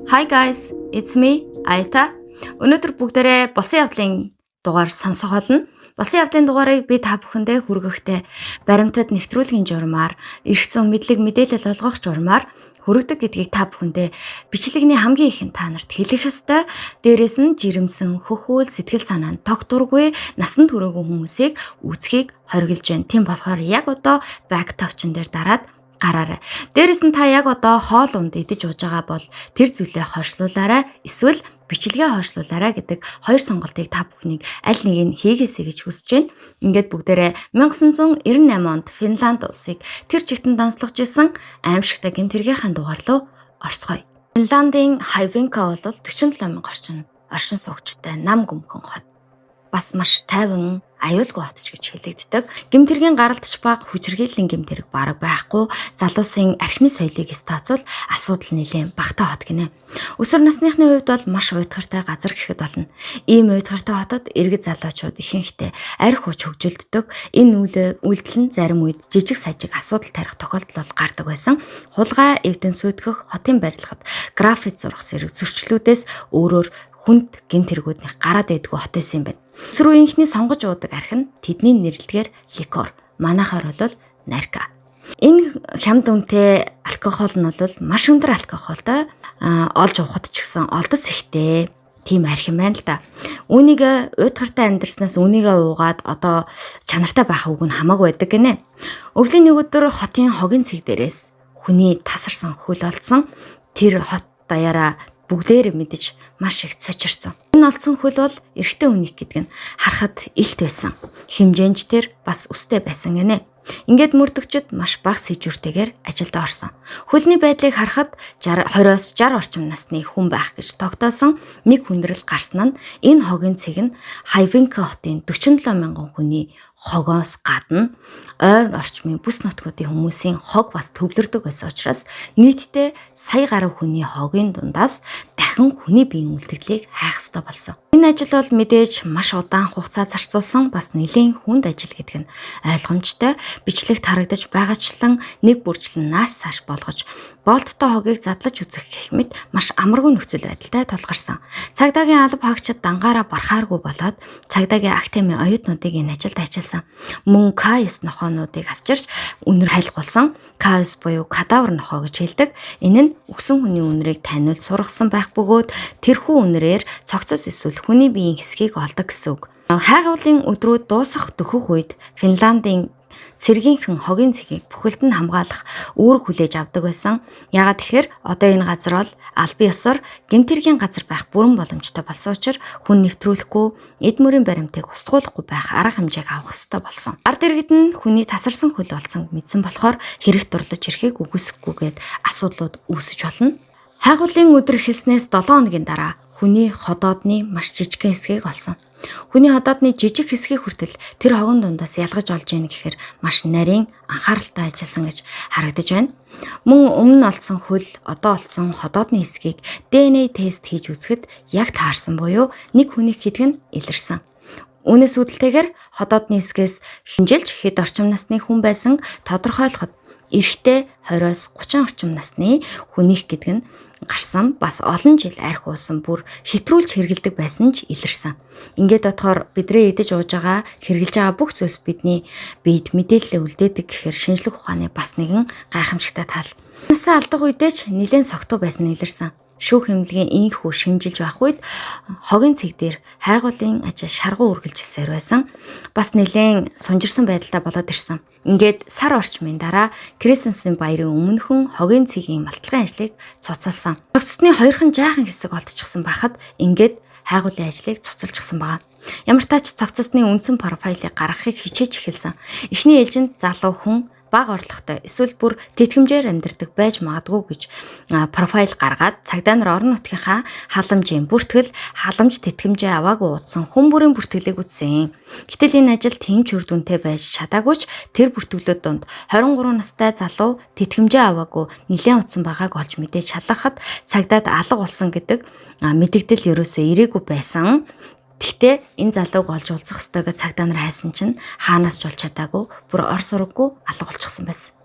Hi guys, it's me, Aita. Өнөөдөр бүгдээрээ босон явдлын дугаар сонсох болно. Босон явдлын дугаарыг би та бүхэндээ хүргэхдээ баримтад нэвтрүүлгийн журмаар, эрх зүйн мэдлэг мэдээлэл олгох журмаар хүргэдэг гэдгийг та бүхэндээ бичлэгний хамгийн ихэнд та нарт хэлэх ёстой. Дээрээс нь жирэмсэн, хөхүүл, сэтгэл санаа нь тогтургүй, насан туршаагүй хүмүүсийг үүсхийг хориглож байна. Тийм болохоор яг одоо back тавчин дээр дараад гараарай. Дээрээс нь та яг одоо хоол унд идэж ууж байгаа бол тэр зүйлээ хойшлуулаарай. Эсвэл бичлэгээ хойшлуулаарай гэдэг хоёр сонголтыг та бүхнийг аль нэг нь хийгээсэй гэж хүсэж байна. Ингээд бүгдээрээ 1998 онд Финланд улсыг тэр чигтэн донслогч исэн аимшигтай гэмтэргийнхаа дугаар руу орцгоё. Финландын Хайвинка бол 47,000 оршин суугчтай нам гүмхэн хот. Бас маш тайван аюулгүй хотч гэж хэлэгддэг. Гэмтэргийн гаралдч баг хүчирхийллийн гэмтэрэг бараг байхгүй. Залуусын архины соёлыг стацвал асуудал нэлээд багтаа хот гинэ. Өсвөр насныхны хувьд бол маш уйтгартай газар гэхэд болно. Ийм уйтгартай хотод иргэд залуучууд ихэнхдээ арх уч хөгжилддөг. Энэ үйлдэл нь зарим үед жижиг сажиг асуудал тарих тохиолдол бол гардаг байсан. Хулгай, эвдэн сүйтгэх, хотын барилгад граффит зурх зэрэг зөрчлүүдээс өөрөөр хүнд гэмтэргүүдний гараад байдгүй хот байсан юм байна. Өсвөр үеийнхний сонгож уудаг арх нь тэдний нэрлэлгээр ликор, манайхаар бол нарка. Энэ хямд үнэтэй алкогол нь бол маш өндөр алкоголтой олж уухад ч гэсэн олдос ихтэй тийм арх юм байна л да. Үүнийг уйтгартай амьдарснаас үнийгээ уугаад одоо чанартай байх үг нь хамаагүй байдаг гинэ. Өвлийн нэг өдөр хотын хогийн цэг дээрээс хүний тасарсан хөл олдсон. Тэр хот даяараа бүгдээр мэдэж маш их цочирсон. Энэ олдсон хөл бол эрэгтэй хүнийг гэдэг нь харахад илт байсан. Хэмжээнч тэр бас өстэй байсан гинэ. Ингээд мөрдөгчд маш бага сэжүүртэйгээр ажилд орсон. Хөлний байдлыг харахад 20-оос 60 орчим насны хүн байх гэж тогтоосон нэг хүндрэл гарсан нь энэ хогийн цэг нь Хайвинка хотын 47,000 хүний хогоос гадна ойр орчмын бүс нутгуудын хүмүүсийн хог бас төвлөрдөг байсан учраас нийтдээ сая гаруй хүний хогийн дундаас дахин хүний биеийн үлдэгдлийг хайх ёстой болсон. Энэ ажил бол мэдээж маш удаан хугацаа зарцуулсан бас нэлийн хүнд ажил гэдэг нь ойлгомжтой. Бичлэгт харагдаж байгаачлан нэг бүрчлэн нааш цааш болгож болттой хогийг задлаж үзэх гэх мэт маш амаргүй нөхцөл байдалтай тулгарсан. Цагдаагийн алба хаагчид дангаараа барахааргүй болоод цагдаагийн академийн оюутнуудыг энэ ажилд ажилласан. Мөн К9 нохоонуудыг авчирч үнэр хайлгуулсан. К9 буюу кадавр нохоо гэж хэлдэг. Энэ нь өгсөн хүний үнэрийг таниулж сургасан байх бөгөөд тэрхүү үнэрээр цогцос эсвэл хүний биеийн хэсгийг олдог гэсэн үг. Хайгуулын өдрүүд дуусах дөхөх үед Финландын цэргийнхэн хогийн цэгийг бүхэлд нь хамгаалах үүрэг хүлээж авдаг байсан. Яагаад тэгэхээр одоо энэ газар бол албан ёсоор гэмтэргийн газар байх бүрэн боломжтой болсон учраас хүн нэвтрүүлэхгүй, эд мөрийн баримтыг устгуулахгүй байх арга хэмжээг авах ёстой болсон. Ард иргэд нь хүний тасарсан хөл болсон мэдсэн болохоор хэрэг дурлаж ирэхийг үгүйсэхгүйгээд асуудлууд үүсэж болно. Хайгуулын өдөр эхэлснээс 7 хоногийн дараа хүний ходоодны маш жижигхэн хэсгийг олсон. Хүний ходоодны жижиг хэсгийг хүртэл тэр хогон дундаас ялгаж олж ийн гэхээр маш нарийн анхааралтай ажилласан гэж харагдаж байна. Мөн өмнө олдсон хөл, одоо олдсон ходоодны хэсгийг ДНХ тест хийж үзэхэд яг таарсан буюу нэг хүний хэдг нь илэрсэн. Үүнээс үүдэлтэйгээр ходоодны хэсгээс хинжилж хэд орчим насны хүн байсан тодорхойлоход эрэгтэй 20-оос 30 орчим насны хүнийх гэдэг нь гарсан бас олон жил арх уусан бүр хэтрүүлж хэргэлдэг байсан ч илэрсэн. Ингээд бодохоор бидрээ идэж ууж байгаа хэрглэж байгаа бүх зүйлс бидний биед мэдээлэл үлдээдэг гэхээр шинжлэх ухааны бас нэгэн гайхамшигтай тал. Насаа алдах үедээ ч нэлээд согтуу байсан нь илэрсэн. Шүүх хэмнэлгийн ийхүү шинжилж байх үед хогийн цэг дээр хайгуулын ажил шаргуу үргэлжилсээр байсан. Бас нэлээд сунжирсан байдалтай болоод ирсэн. Ингээд сар орчмын дараа Крисмсийн баярын өмнөхөн хогийн цэгийн малтлагын ажлыг цуцалсан. Цогцсны хоёрхан жаахан хэсэг олдчихсан байхад ингээд хайгуулын ажлыг цуцалчихсан байгаа. Ямар ч тач цогцсны үндсэн профайлыг гаргахыг хичээж эхэлсэн. Эхний ээлжинд залуу хүн бага орлоготой эсвэл бүр тэтгэмжээр амьдардаг байж магадгүй гэж профайл гаргаад цагдаа нар орон нутгийнхаа халамжийн бүртгэл халамж тэтгэмжээ аваагүй утсан хүн бүрийн бүртгэлийг үтсэн. Гэтэл энэ ажил тийм ч үр дүнтэй байж чадаагүйч тэр бүртгэлүүд донд 23 настай залуу тэтгэмжээ аваагүй нэлээд утсан байгааг олж мэдээж шалгахад цагдаад алга болсон гэдэг мэдэгдэл ерөөсөө ирээгүй байсан. Гэхдээ энэ залууг олж уулзах ёстойгоо цагдаа нар хайсан чинь хаанаас ч олж чадаагүй бүр ор сураггүй алга болчихсон байсан.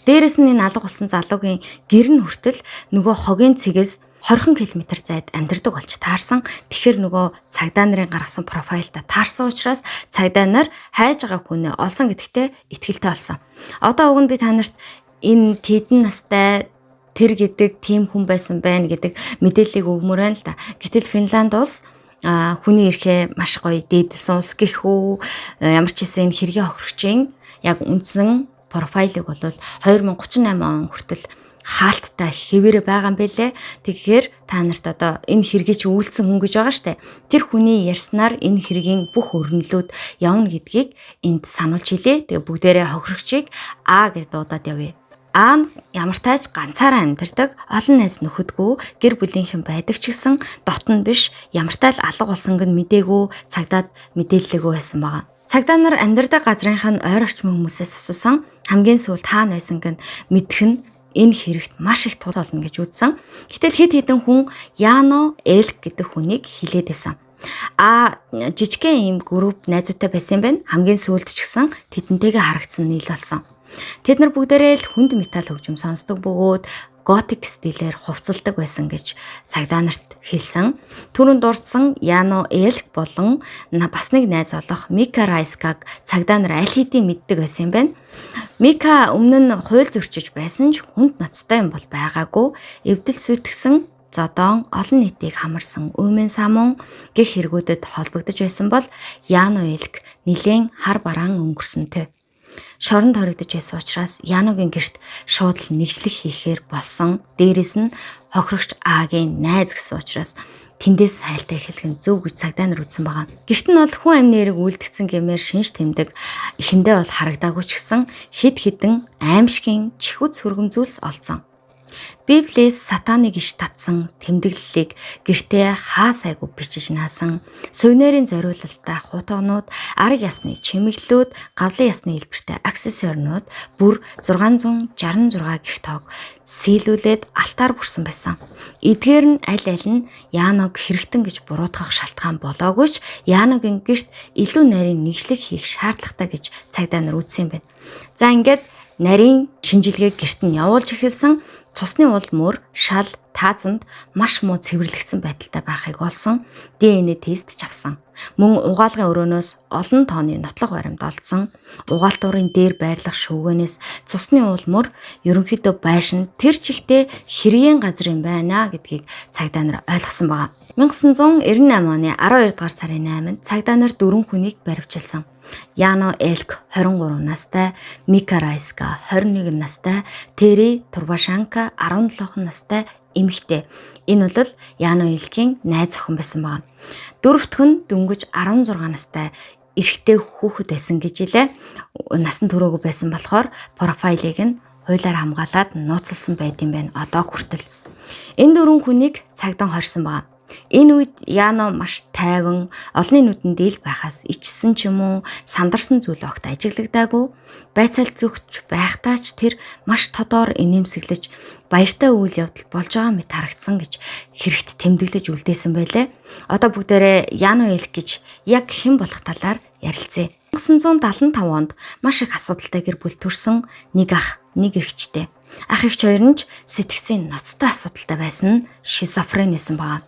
Дээрээс нь энэ алга болсон залуугийн гэр нь хүртэл нөгөө хогийн цэгээс 20 км зайд амьдардаг болж таарсан. Тэгэхээр нөгөө цагдаа нарын гаргасан профайлда таарсан учраас цагдаа нар хайж байгаа хүнээ олсон гэдэгтээ итгэлтэй болсон. Одоо уг нь би танарт энэ тэдэн настай тэр гэдэг тийм хүн байсан байна гэдэг мэдээллийг өгмөр байна л да. Гэтэл Финланд улс хүний эрхээ маш гоё дээдсэн улс гэх үү, ямар ч хэсэн энэ хэргийн хохирогчийн яг үндсэн профайлыг бол 2038 он хүртэл хаалттай хэвээрээ байгаа юм бэлээ. Тэгэхээр та нарт одоо энэ хэргийг чи үйлцэн хүн гэж байгаа штэ. Тэр хүний ярьснаар энэ хэргийн бүх өрнөлүүд явна гэдгийг энд сануулж хэлье. Тэгээ бүгдээрээ хохирогчийг А гэж дуудаад явъя. А нь ямар тааж ганцаараа амьдардаг, олон найз нөхөдгүй, гэр бүлийнхэн байдаг ч гэсэн дотн биш, ямар тайл алга болсонг нь мдээгүй, цагдаад мэдээлэлгүй байсан байгаа. Цагдаа нар амьдардаг газрынх нь ойр орчмын хүмүүсээс асуусан хамгийн сүүлд хаана байсанг нь мэдэх нь энэ хэрэгт маш их тул болно гэж үзсэн. Гэтэл хэд хэдэн хүн Яно Элк гэдэг хүнийг хилээд байсан. Жижигхэн ийм групп найзуудтай байсан байна. Хамгийн сүүлд ч гэсэн тэдэнтэйгээ харагдсан нийл болсон. Тэд нар бүгдээрээ л хүнд металл хөгжим сонсдог бөгөөд готик стилээр хувцалдаг байсан гэж цагдаа нарт хэлсэн. Түрүүнд дурдсан Яно Элк болон бас нэг найз олох Мика Райскаг цагдаа нар аль хэдийн мэддэг байсан юм байна. Мика өмнө нь хууль зөрчиж байсан ч хүнд ноцтой юм бол байгаагүй. Эвдэл сүйтгэсэн зодоон олон нийтийг хамарсан уймэн самун гэх хэрэгүүдэд холбогдож байсан бол Яно Элк нилээн хар бараан өнгөрсөнтэй. Шоронд хоригдож байсан учраас Яногийн гэрт шууд л нэгжлэх хийхээр болсон. Дээрээс нь хохирогч Агийн найз гэсэн учраас тэндээс хайлтаа эхлэх нь зөв гэж цагдаа нар үзсэн байгаа. Гэрт нь бол хүн амны эрэг үлдгэсэн гэмээр шинж тэмдэг эхэндээ бол харагдаагүй ч гэсэн хэд хэдэн аимшигын чихвэц хөргөм зүйлс олцсон. Библиэс сатаныг иш татсан тэмдэглэлийг гэртээ хаа сайгүй бичиж наасан. Сувнэрийн зориулалтаа хутагнууд, арга ясны чимэглэлүүд, гавлын ясны хэлбэртэй аксессуарнууд бүр 666 гэх тоог сийлүүлээд алтаар бүрсэн байсан. Эдгээр нь аль аль нь Яног хэрэгтэн гэж буруутгах шалтгаан болоогүй ч Яногийн гэрт илүү нарийн нэгжлэг хийх шаардлагатай гэж цагдаа нар үзсэн байна. За ингээд нарийн шинжилгээг гэрт нь явуулж эхэлсэн. Цусны уул мөр, шал, таазанд маш муу цэвэрлэгдсэн байдалтай байхыг олсон. ДНХ тест ч авсан. Мөн угаалгын өрөөнөөс олон тооны нотлох баримт олдсон. Угаалтуурын дээр байрлах шүүгэнээс цусны уул мөр ерөнхийдөө байшин тэр чигтээ хэргийн газар юм байна гэдгийг цагдаа нар ойлгосон байна. 1998 оны 12 дугаар сарын 8-нд цагдаа нар 4 хүнийг баривчилсан. Яно Элк 23 настай, Мика Райска 21 настай, Тэри Турбашанка 17 настай эмэгтэй. Энэ бол Яно Элкийн найз охин байсан байна. Дөрөвтөх нь дөнгөж 16 настай эрэгтэй хүүхэд байсан гэж илээ. Насан туршаагүй байсан болохоор профайлыг нь хуулиар хамгаалаад нууцлсан байт юм байна. Одоо хүртэл энэ 4 хүнийг цагдаа хорьсон байна. Энэ үед Яно маш тайван, олонний нүдэнд ил байхаас ичсэн ч юм уу, сандарсан зүйл огт ажиглагдаагүй, байцаал зүгч байхдаа ч тэр маш тодор инээмсэглэж баяртай үйл явдал болж байгаа мэт харагдсан гэж хэрэгт тэмдэглэж үлдээсэн байлээ. Одоо бүгдээрээ Яно Элк гэж яг хэн болох талаар ярилцъя. 1975 онд маш их асуудалтай гэр бүл төрсөн нэг ах, нэг эгчтэй. Ах эгч хоёр нь сэтгцийн ноцтой асуудалтай байсан нь шизофрен байсан байна.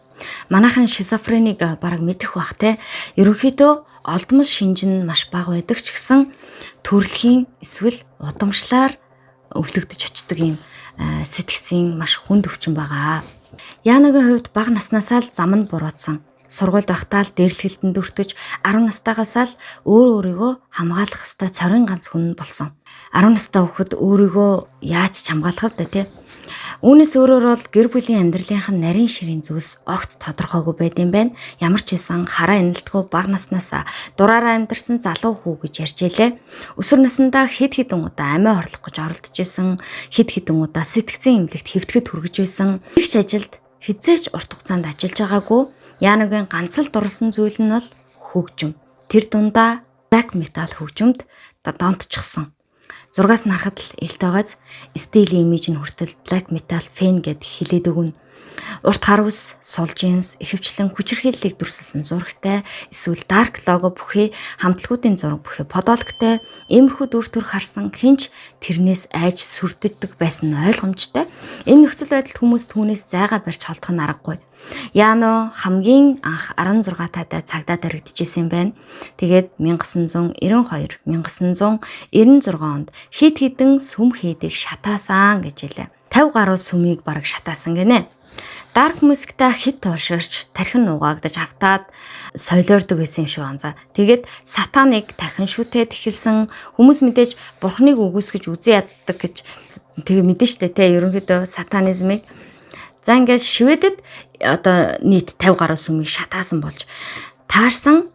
Манайхан шизофренийг бараг мэдэх бах те. Ерөнхийдөө олдмол шинж нь маш бага байдаг ч гэсэн төрөлхийн эсвэл удамшлаар өвлөгдөж очдог юм сэтгцийн маш хүнд өвчин байгаа. Яногийн хувьд бага наснаасаа л зам нь буруутсан. Сургуульд байхдаа л дээрлэхэлтэнд өртөж 10 настайгаас л өөрийгөө хамгаалах ёстой цорын ганц хүн болсон. 10 настай хүүхэд өөрийгөө яаж хамгаалах вэ те? Үүнээс өөрөөр бол гэр бүлийн амьдралынх нь нарийн ширийн зүйлс огт тодорхойгүй байд юм байна. Ямар ч байсан хараа энэлтгөө бага наснаас дураараа амьдарсан залуу хүү гэж ярьж илээ. Өсвөр насндаа хэд хэдэн удаа амиа хорлох гэж оролдож исэн, хэд хэдэн удаа сэтгцийн эмнэлэгт хэвтгэд хүргэж байсан. Игч ажилд хизээч урт хугацаанд ажиллаж байгаагүй. Яногийн ганц л дурласан зүйл нь бол хөгжим. Тэр дундаа black metal хөгжимд донтчихсон. Зургаас нарахад л илтэйгаз стилийн имиж нь хүртэл black metal fan гэд хэлээд өгнө. Урт гар ус, сул джинс, ихэвчлэн хүчирхийллийг дүрсэлсэн зурагтай, эсвэл дарк лого бүхий хамтлагуудын зураг бүхий подологтой иймэрхүү дүр төр харсан хинч тэрнээс айж сүрдэгдэг байсан нь ойлгомжтой. Энэ нөхцөл байдалд хүмүүс түүнээс зайгаа барьж холдох нь аргагүй. Яно хамгийн анх 16 таатай цагдаа таригдчихсэн юм байна. Тэгээд 1992, 1996 онд хид хідэн сүм хийдэг шатаасан гэж хэлээ. 50 гаруй сүмийг бараг шатаасан гинэ. Dark music-та хит тууширч тархин нугаагдаж автаад солиордог байсан юм шиг анзаа. Тэгээд сатаныг дахин шүтээд эхэлсэн, хүмүүс мэдээж бурхныг үгүйсгэж үзэн яддаг гэж тэгээ мэдэн штэ те ерөнхийдөө сатанизмыг. За ингээд Шведэд одоо нийт 50 гаруй сүмийг шатаасан болж таарсан.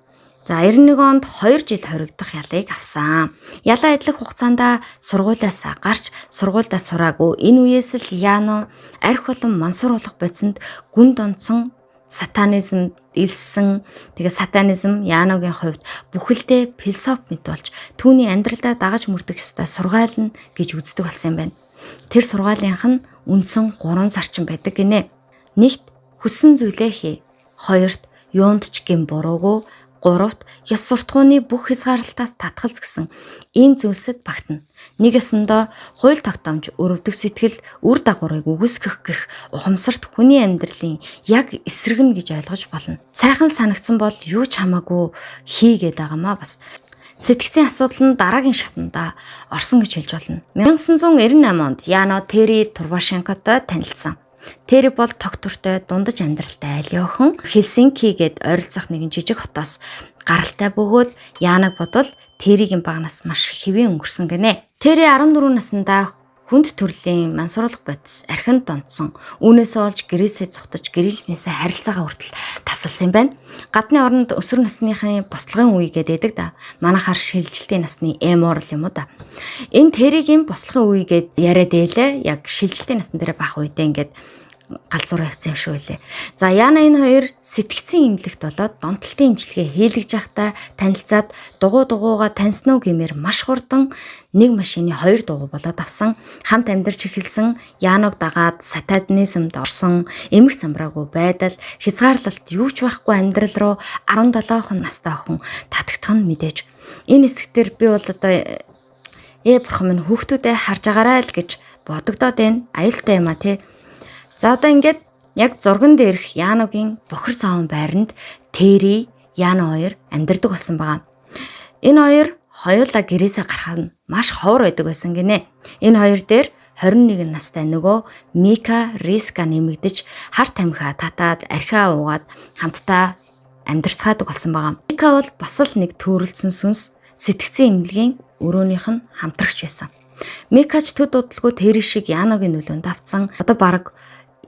За 91 онд 2 жил хоригдох ялыг авсан. Ялаа идэх хугацаанд сургуулиас гарч сургуульдаа сураагүй. Энэ үеэс л Яно арх болон мансууруулах бодисонд гүнд онцсон сатанизм илсэн. Тэгээ сатанизм Яногийн хувьд бүхэлдээ философи мэд болж түүний амьдралдаа дагаж мөрдөх ёстой сургаал нь гэж үздэг болсон юм байна. Тэр сургаалынх нь үндсэн 3 зарчим байдаг гинэ. Нэгт хүссэн зүйлээ хий. Хоёрт юунд ч гэм буруугүй. Гуравт ёс суртахууны бүх хязгаарлалтаас татгалз гэсэн ийм зүйлсэд багтана. Нэг ёсондоо хууль тогтоомж өрөвдөх сэтгэл үр дагаврыг үгүйсгэх гэх ухамсарт хүний амьдралын яг эсрэг нь гэж ойлгож болно. Сайхан санагдсан бол юу ч хамаагүй хийгээд байгаамаа бас. Сэтгцийн асуудал нь дараагийн шатанда орсон гэж хэлж болно. 1998 онд Яно Терри Турбашенкотой танилцсан. Терри бол тогтвортой, дундаж амьдралтай айлын охин. Хелсинкигээд ойролцоох нэгэн жижиг хотоос гаралтай бөгөөд Янаг бодвол Терригийн багнаас маш хэвэн өнгөрсөн гинэ. Терри 14 наснда хүнд төрлийн мансууруулах бодис архинд донтсон. Үүнээсээ олж гэрээсээ цухтаж гэрийнхнээсээ харилцаагаа хүртэл тасалсан юм байна. Гадны оронд өсвөр насныхын бослогын үе гэдэг да. Манайхаар шилжилтийн насны эморл юм уу да. Энэ Терригийн бослогын үе гэд яриадээлээ. Яг шилжилтийн насны дээр бах үедээ ингээд галзуур авцсан юм шиг үлээ. За Яна энэ хоёр сэтгцийн имлэгт болоод донтолтын имчилгээ хийлгэж явахдаа танилцаад дугуугаа таньснуу гэмээр маш хурдан нэг машины 2 дугуй болоод авсан. Хамт амьдарч эхэлсэн. Яног дагаад сатанизмд орсон. Эмх замбраагүй байдал, хязгаарлалт юу ч байхгүй амьдрал руу 17 настай охин татагдах нь мэдээж. Энэ хэсэгтэр би бол одоо бурхан минь хүүхдүүдээ харж агаарай л гэж бодогдоод байна. Аюултай юм а тий. За одоо ингээд яг зурган дээрх Яногийн бохир цааван байранд Терри, Яно хоёр амьдардаг болсон байгаа. Энэ хоёр хоёулаа гэрээсээ гарахад нь маш ховор байдаг байсан гинэ. Энэ хоёр дээр 21 настай нөгөө Мика Риска нэмэгдэж харт тамхи татаад архиа уугаад хамтдаа амьдарцгаадаг болсон байгаа. Мика бол бас л нэг төөрөлдсөн сүнс сэтгцийн имлэгийн өрөөнийх нь хамтрагч байсан. Микач төд удалгүй Терри шиг Яногийн нөлөөнд авцсан. Одоо баг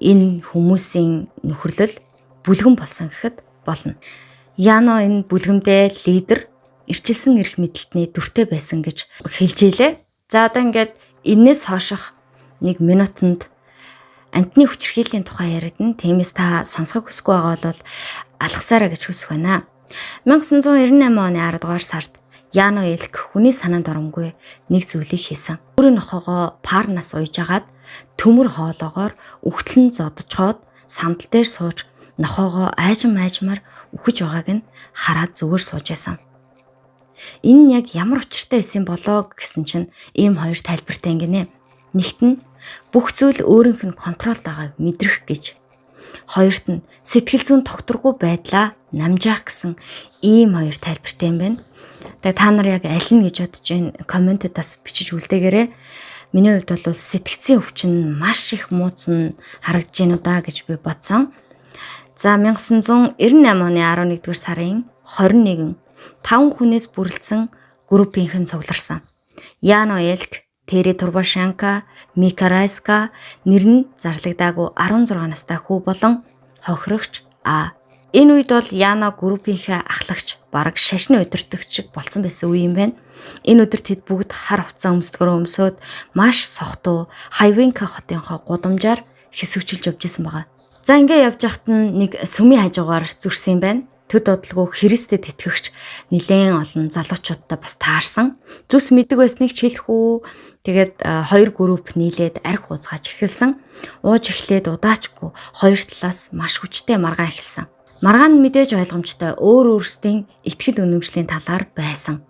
энэ хүмүүсийн нөхөрлөл бүлгэн болсон гэхэд болно. Яно энэ бүлгэмдээ лидер, ирчилсэн эрх мэдэлтний дүртэй байсан гэж хэлжээ. За одоо ингээд энэс хооших 1 минутанд амтны хүчирхийллийн тухай яригдана. Тиймээс та сонсохыг хүсэхгүй байгаа бол алгасаарай гэж хүсэх байна. 1998 оны 10 дугаар сард Яно Элк хүний санаанд оромгүй нэг зүйлийг хийсэн. Өөрийн нохоогоо парнаас уйжгаад төмөр хоолоогоор үхтлэн зодчоод сандал дээр сууж нохоогоо айжмаар үхэж байгааг нь хараад зүгээр сууж байсан. Энэ нь яг ямар учиртай байсан болоо гэсэн чинь ийм хоёр тайлбартай гинэ. Нэгт нь бүх зүйл өөрийнх нь контролд байгааг мэдрэх гэж. Хоёрт нь сэтгэл зүйн тогтворгүй байдлаа намжаах гэсэн ийм хоёр тайлбартай юм байна. Тэгээ та нар яг аль нь гэж бодож байна? Комментэд бас бичиж үлдээгээрэй. Миний хувьд бол сэтгцийн өвчин маш их мууцсан харагдж байна удаа гэж би бодсон. За 1998 оны 11-р сарын 21 5 хүнээс бүрэлдсэн группийнхэн цугларсан. Яно Элк, Терри Турбашенко, Мика Риска нэр нь зарлагдаагүй 16 настай хүү болон хохирогч А. Энэ үед бол Яно группийнхээ ахлагч бараг шашны удирдагч болсон байсан үе юм байна. Энэ өдөрт хэд бүгд хар хувцас өмсдгөрөө өмсөөд маш сохтуу Хайвенка хотынхоо гудамжаар хэсэгчилж явж исэн байгаа. За ингээ явж байхад нь нэг сүмийн хажуугаар зүрсэн юм байна. төд бодлого Христэд итгэгч нэлээд олон залуучуудтай бас таарсан. Зүс мэддэг байсныг ч хэлэх үү. Тэгээд хоёр групп нийлээд арх ууцгааж эхэлсэн. Ууж эхлээд удаачгүй хоёр талаас маш хүчтэй маргаан эхэлсэн. Маргаан нь мэдээж ойлгомжтой өөр өөрсдийн итгэл үнэмшлийн талаар байсан.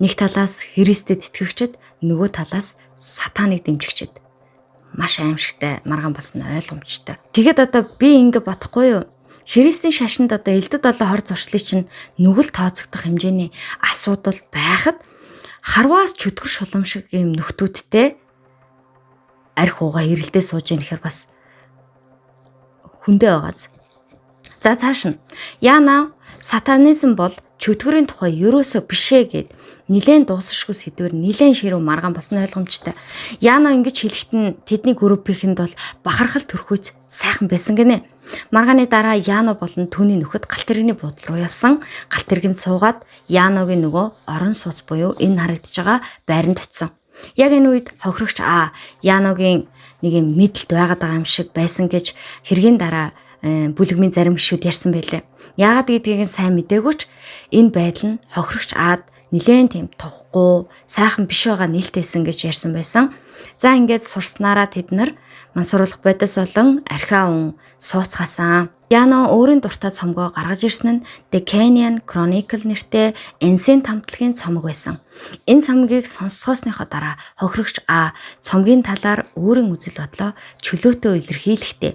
Нэг талаас Христэд итгэгчид, нөгөө талаас сатаныг дэмжигчид. Маш аимшигтай маргаан болсон ойлгомжтой. Тэгээд одоо би ингэ бодохгүй юу? Христийн шашинд одоо элдэд олон хор зуршлыг чинь нүгэл тооцогдох хэмжээний асуудал байхад харваас чөтгөр шулам шиг юм нөхдүүдтэй арх уугаа ирэлдээ сууж яах гэхээр бас хүндээ байгааз. За цааш нь яана сатанизм бол чөтгөрийн тухай ерөөсөө бишээ гэд нилээн дуусшгүй сэдвэр нилээн ширүү маргаан болсон ойлгомжтой. Яана ингэж хэлэхэд нь тэдний группийнхэнд бол бахархал төрхөөц сайхан байсан гинэ. Маргааны дараа Яно болон түүний нөхөд галт тэрэгний буудлын руу явсан. Галт тэрэгэнд суугаад Яногийн нөгөө орон сууц буюу энэ харагдаж байгаа байранд очисон. Яг энэ үед хохирогч Яногийн нэг юм мэдлэлт байгаад байгаа юм шиг байсан гэж хэргийн дараа бүлэгмийн зарим гишүүд ярьсан байлээ. Яагаад гэдгийг сайн мэдээгүй ч энэ байдал нь хохирогч нилээн тийм тухгүй сайхан биш байгаа нээлттэйсэн гэж ярьсан байсан. За ингээд сурснараа тэд нар мансууруулах бодис болон архиа ун сууцгаасан. Яно өөрийн дуртай цомгоо гаргаж ирсэн нь The Canyon Chronicle нэртэй энсэн тамтлагийн цомог байсан. Энэ цомгийг сонсгоосныхоо дараа хохирогч цомгийн талаар өөрийн үзэл бодлоо чөлөөтөө илэрхийлэхдээ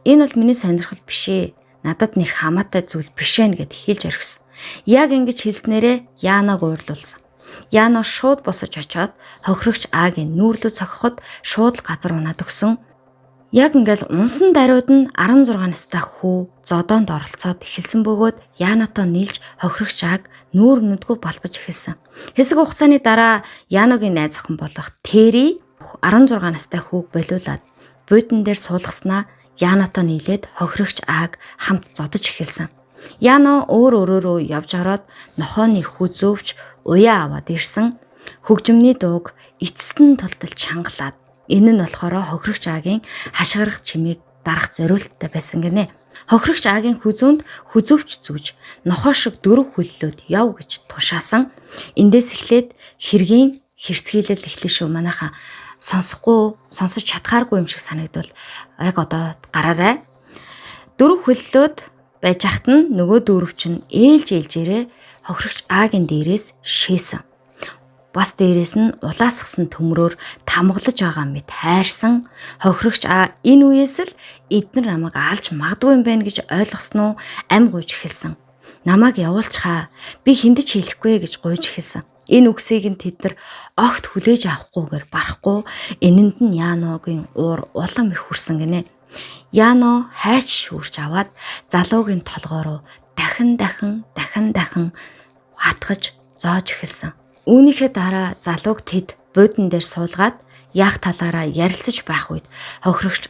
энэ бол миний сонирхол биш ээ. Надад нэг хамаатай зүйл биш ээ гэд хэлж орхисон. Яг ингэж хэлснээрээ Яног уурлуулсан. Яно шууд босож очоод хохирогч Агийн нүүрлүү цогхоход шууд газар унаад өгсөн. Яг ингээл унсан даруйд нь 16 настай хүү зодоонд оролцоод эхэлсэн бөгөөд Янотой нийлж хохирогч Аг нүүр нүдгүй балбаж эхэлсэн. Хэсэг хугацааны дараа Яногийн найз охин болох Тэри 16 настай хүүг болиулаад буудан дээр суулгаснаа Янотой нийлээд хохирогч Аг хамт зодож эхэлсэн. Яно өөр өөрөөрөө явж ороод нохооны хүзөвч уяа аваад ирсэн. Хөгжмөний дууг эцэст нь тултал чангалаад энэ нь болохоор хохирогч Агийн хашгирах чимээг дарах зориулттай байсан гинэ. Хохирогч Агийн хүзүүнд хүзөвч зүүж нохоо шиг дөрөв хөллөөд яв гэж тушаасан. Эндээс эхлээд хэргийн хэрцгийлэл эхлэн шүү манайха сонсож чадхааргүй юм шиг санагдвал яг одоо гараарай. Дөрөв хөллөөд байж хат нь нөгөө дөрөв чинь ээлжээрээ хохирогч Агийн дээрээс шээсэн. Бас дээрээс нь улаасгсан төмрөөр тамгалж байгаа мэт хайрсан. Хохирогч энэ үеэс л эднэр намайг алж магадгүй юм байна гэж ойлгосноо ам гуйж эхэлсэн. Намайг явуулчихаа. Би хэндэж хэлэхгүй гэж гуйж эхэлсэн. Энэ үгсийг нь тэд нар огт хүлээж авахгүйгээр барахгүй энэнд нь Яногийн уур улам их хүрсэн гинэ. Яно хайч шүүрч аваад залуугийн толгой руу дахин хатгаж зоож эхэлсэн. Үүнийхээ дараа залууг тэд буудан дээр суулгаад яах талаараа ярилцаж байх үед хохирогч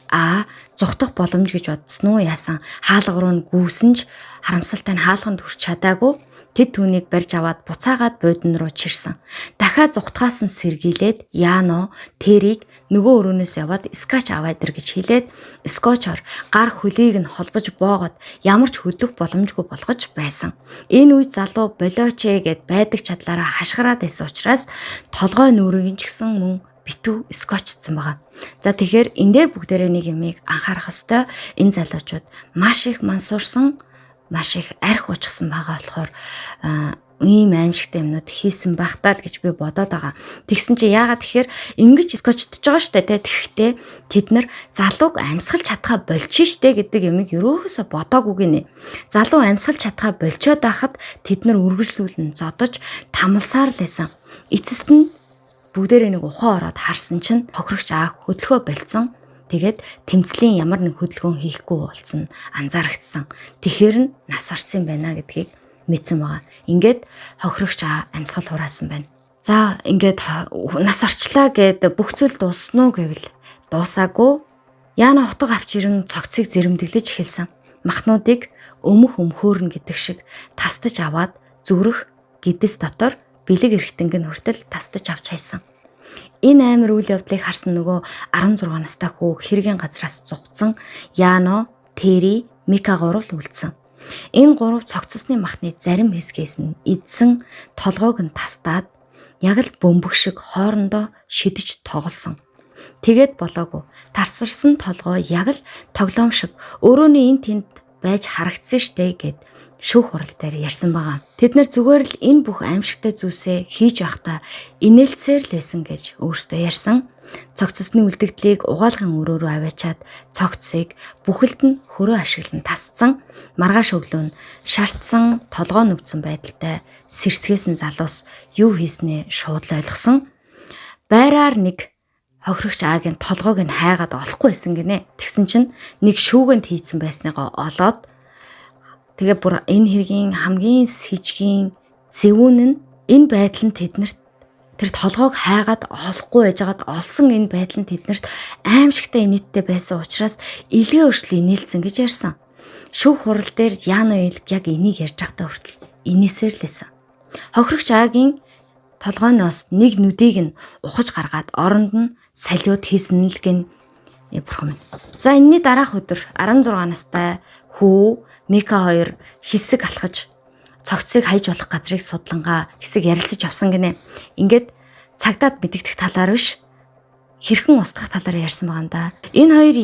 зүхтах боломж гэж бодсон уу яасан хаалга руу нь гүйсэнж харамсалтай нь хаалганд хүрч чадаагүй тэд түүнийг барьж аваад буцаагаад буудан руу чирсэн. Дахиад зүхтгаас нь сэргийлээд Яно Тэрийг нөгөө өрөөнөөс яваад скотч аваад ир гэж хэлээд скотчоор гар хөлийг нь холбож боогод ямар ч хөдлөх боломжгүй болгож байсан. Энэ үед залуу болооч гэд байдаг чадлаараа хашгираад байсан учраас толгой нүрийг ч гэсэн мөн битүү скотчсон байгаа. За тэгэхээр энэ дээр бүгдээрээ нэг юмыг анхаарах ёстой. Энэ залуучууд маш их мансуурсан, маш их арх уучсан байгаа болохоор ийм аимшигтай юмнууд хийсэн багтаа л гэж би бодоод байгаа. Тэгсэн чи яагаад тэгэхээр ингэж скотчдж байгаа штэ тэгэхдээ тэд нар залууг амьсгалж чадхаа болчих штэ гэдэг юмыг ерөөсө бодоогүй гинэ. Залуу амьсгалж чадхаа болчоод байхад тэд нар үргэлжлүүлэн зодож тамалсаар л байсан. Эцэст нь бүгдээрээ нэг ухаан ороод харсан чинь хохирогч хөдөлгөө болцсон. Тэгээд тэмцлийн ямар нэг хөдөлгөөн хийхгүй болсон анзаарэгдсэн. Тэгэхэр нь нас орсон байна гэдгийг мэдсэн байгаа. Ингээд хохирогч амьсгал хураасан байна. За ингээд нас орчлаа гэд бүх зүйл дууссан уу гэвэл дуусаагүй. Яна утга авч ирэн цогцыг зэрэмдэглэж эхэлсэн. Махнуудыг өмхөөрнө гэдэг шиг тастаж аваад зүрх гэдэс дотор бэлэг эргэтэнг нь хүртэл тастаж авч хайсан. Энэ амар үйл явдлыг харсан нөгөө 16 настай хүү хэргийн газраас зугцсан Яно, Тэри, Мика гурав л үлдсэн. Энэ гурав цогцсны махны зарим хэсгээс нь эдсэн толгойг нь тастаад яг л бөмбөг шиг хоорондоо шидэж тоглосон. Тэгээд болоогүй. Тарсарсан толгой яг л тоглоом шиг өөрөөний энэ тэнд байж харагдсан штэ гэд шүүх хурал дээр ярьсан байгаа. Тэд нар зүгээр л энэ бүх аимшигтай зүйлсээ хийж байхдаа инээлцээр л байсан гэж өөртөө ярьсан. Цогцсны үлдэгдлийг угаалгын өрөө рүү аваачаад цогцсыг бүхэлд нь хөрөө ашиглан тасцсан. Маргааш өглөө нь шаардсан толгоо нүвцэн байдалтай сэрсгээсэн залуус юу хийснээ шууд л ойлгосон. Байраар нэг хохирогч аагийн толгойг нь хайгаад олохгүй байсан гинэ. Тэгсэн чинь нэг шүүгэнд хийцэн байсныгоо олоод тэгээ бүр энэ хэргийн хамгийн сэжгийн зэвүүн нь энэ байдал нь тэднэрт тэр толгойг хайгаад олохгүй байжгаад олсон энэ байдал нь тэднэрт аимшигтай инээдтэй байсан учраас илгээ өршөл инээлцэн гэж ярьсан. Шүүх хурал дээр Яно Элг яг энийг ярьж байхдаа хүртэл инээсээр л байсан. Хохирогч аагийн толгойноос нэг нүдийг нь ухаж гаргаад оронд нь салиуд хийсэн л гин бурхан минь. За энэний дараах өдөр 16 настай хүү Мика 2 хэсэг алхаж цогцыг хайж болох газрыг судлангаа хэсэг ярилцаж авсан гинэ. Ингээд цагдаад мэдэгдэх талаар биш хэрхэн устгах талаар ярьсан байгаа юм да. Энэ хоёр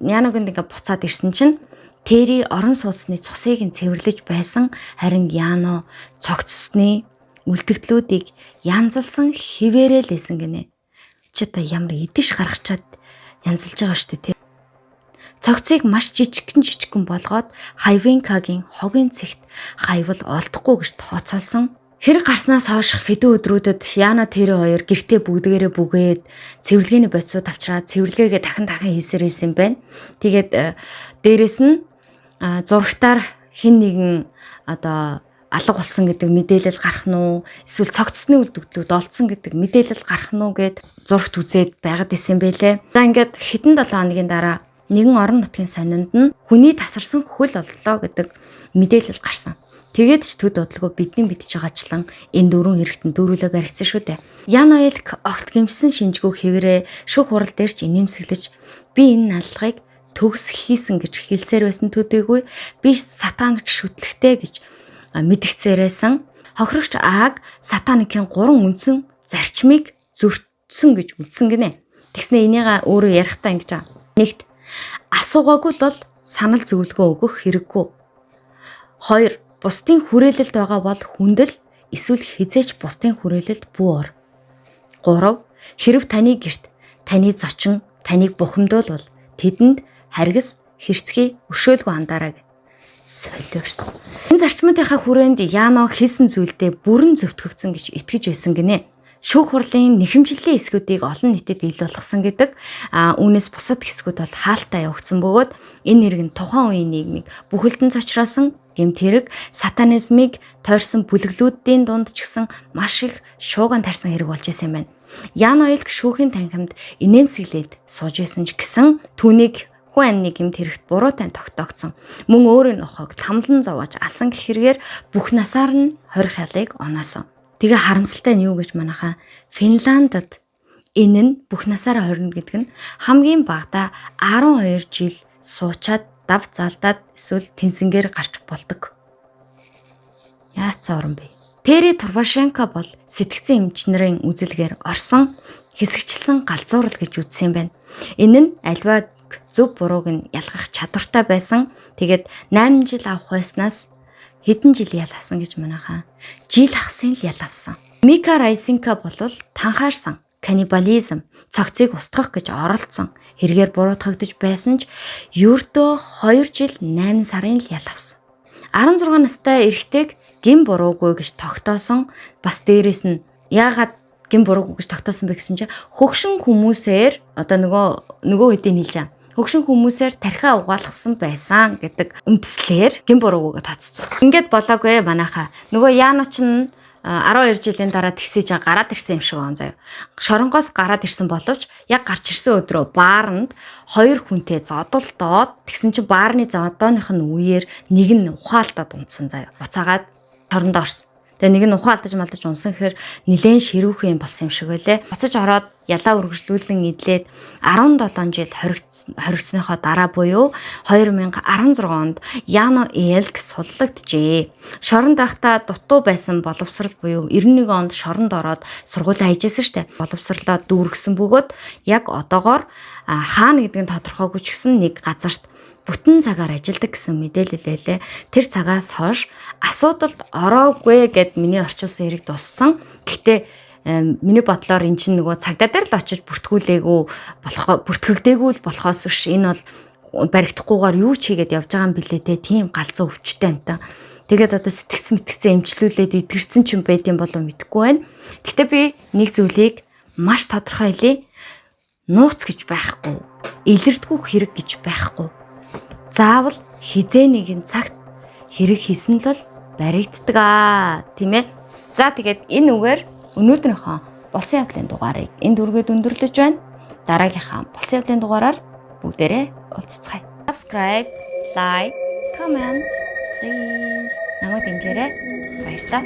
Яног ингээд буцаад ирсэн чинь Тэри орон сууцны цусыг нь цэвэрлэж байсан, харин Яно цогцсны үлдэгдлүүдийг янзалсан хിവэрэл лээсэн гинэ. Чи одоо ямар идэш гаргачаад янзалж байгаа шүү дээ. Цогцыг маш жижигхэн болгоод Хайвенкагийн хогийн цэгт хайвал олдохгүй гэж тооцоолсон. Хэрэг гарснаас хойш хэдэн өдрүүдэд Яна Тэри хоёр гэртээ бүгдгээрээ бүгээд цэвэрлэгээний бодисууд авчраад цэвэрлэгээгээ дахин хийсээр байсан байна. Тэгээд дээрэс нь зурагтаар хэн нэгэн одоо алга болсон гэдэг мэдээлэл гарах нь уу, эсвэл цогцсны үлдэгдлүүд олдсон гэдэг мэдээлэл гарах нь уу гэд зурагт үзээд байгаад исэн бэлээ. За ингээд хэдэн 7 хоногийн дараа нэгэн орон нутгийн сонинд нь хүний тасарсан хөл оллоо гэдэг мэдээлэл гарсан. Тэгээд ч төд бодлого бидний битж байгаачлан энэ дөрвөн хэрэгтэн дөрвөлөө баригдсан шүү дээ. Яно Элг огт гимсэн шинжгүй хэврээ шүүх хурал дээр ч инээмсэглэж би энэ наллагыг төгс хийсэн гэж хэлсээр байсан төдийгүй би сатаник шүтлэгтэй гэж мэдгцээрсэн. Хохирогч ааг сатаникийн 3 үндсэн зарчмыг зөрчсөн гэж үзсэн гинэ. Тэгснэ энийгээ өөрөө ярихдаа ингэж байгаа. Нэгт асуугаагүй бол санал зөвлөгөө өгөх хэрэггүй. 2. Бусдын хүрээлэлд байгаа бол хүндэл эсвэл хизээч бусдын хүрээлэлд бүү ор. 3. Хэрв таны гэрт таны зочин таныг бухимдуулвал тэдэнд харгас хэрцгий өшөөлгүй андараа гэ. Солиорч. Энэ зарчмуудынхаа хүрээнд Яно хийсэн зүйлдээ бүрэн зөвтгөгдсөн гэж итгэж байсан гинэ. Шүүх хурлын нэхэмжлэлийн эсгүүдийг олон нийтэд ил болгосон гэдэг үүнээс бусад хэсгүүд бол хаалтаа явагдсан бөгөөд энэ хэрэг нь тухайн үеийн нийгмийг бүхэлдэн цочроосон гэмт хэрэг сатанизмыг тойрсон бүлэглүүдийн дунд ч гэсэн маш их шууган тарьсан хэрэг болж исэн юм байна. Яно Элг шүүхийн танхимд инээмсэглээд сууж исэн ч гэсэн түүнийг хүн амны гэмт хэрэгт буруутай тогтоогдсон. Мөн өөрийн нохойг тамлан зовоож асан гэхэргээр бүх насаар нь 20 хялыг оноосон. Тэгээ харамсалтай нь юу гэж манайхаа Финландд энэ нь бүх насаараа 20 гэдэг нь хамгийн багадаа 12 жил суучаад дав залдаад эсвэл тэнцэнгээр гарч болдог. Яац орон бэ? Тэри Турбашенко бол сэтгцэн эмчнэрийн үзэлгээр орсон хэсэгчлсэн галзуурал гэж үзсэн юм байна. Энэ нь альва зөв бурууг нь ялгах чадвартай байсан. Тэгээд 8 жил авах байснаас хэдэн жил ял авсан гэж манайхаа жил ахсын л ял авсан. Мика Райсенко бол танхаарсан каннибализм цогцыг устгах гэж оролцсон хэрэгээр буруутгагдж байсан ч ердөө 2 жил 8 сарын л ял авсан. 16 настай эрэгтэйг гин буруугүй гэж тогтоосон. Бас дээрэс нь яагаад гин буруугүй гэж тогтоосон бэ гэсэн чинь хөгшин хүмүүсээр одоо нөгөө хэдийн хэлж байгаа. Хөгшин хүмүүсээр тархиа угаалгасан байсан гэдэг үндслээр гин буруугүйгээ тооцсон. Ингээд болоогүй манайхаа. Нөгөө Яно ч 12 жилийн дараа тэгсэж гараад ирсэн юм шиг байна заяа. Шоронгоос гараад ирсэн боловч яг гарч ирсэн өдрөө баарнд 2 хүнтэй зодолдоод тэгсэн чинь баарны зодооных нь үеэр нэг нь ухаалтаад унтсан заяа. Буцаагаад шорондоо орсон. Тэгээ нэг нь ухаан алдаж малдаж унсан гэхээр нилээн ширүүхэн юм болсон юм шиг байлээ. Буцаж ороод ялаа үргэлжлүүлэн идлээд 17 жил хоригдсныхоо дараа буюу 2016 онд Яно Элк суллагджээ. Шоронд байхдаа дутуу байсан боловсрал буюу 91 онд шоронд ороод сургуулаа хийжсэн штэ. Боловсрлоо дүүргэсэн бөгөөд яг одоогоор хаана гэдгийг тодорхойгүй ч гэсэн нэг газарт бүтэн цагаар ажилладаг гэсэн мэдээлэл лээ. Тэр цагаас хойш асуудалд ороогүй гэд миний орчуулсан хэрэг дуссан. Гэхдээ миний бодлоор эн чинь нөгөө цагдаа дээр л очиж бүртгэгдээгүй л болохоос биш энэ бол баригдахгүйгээр юу ч хийгээд явж байгаа юм билээ те. Тийм галзуу өвчтэй амтан. Тэгээд одоо сэтгцэн эмчлүүлээд идгэрсэн ч юм байд юм болов мэдэхгүй байна. Гэхдээ би нэг зүйлийг маш тодорхой хэлье. Нууц гэж байхгүй. Илэрдэггүй хэрэг гэж байхгүй. Заавал хизээ нэгэн цагт хэрэг хийсэн л бол баригддаг тийм ээ. За тэгээд энэ үгээр өнөөдрийнхөө болсон явдлын дугаарыг энд үргээд өндөрлөж байна. Дараагийнхаа болсон явдлын дугаараар бүгдээрээ уулзцгаая. Subscribe, like, comment please. Намайг дэмжээрэй. Баярлалаа.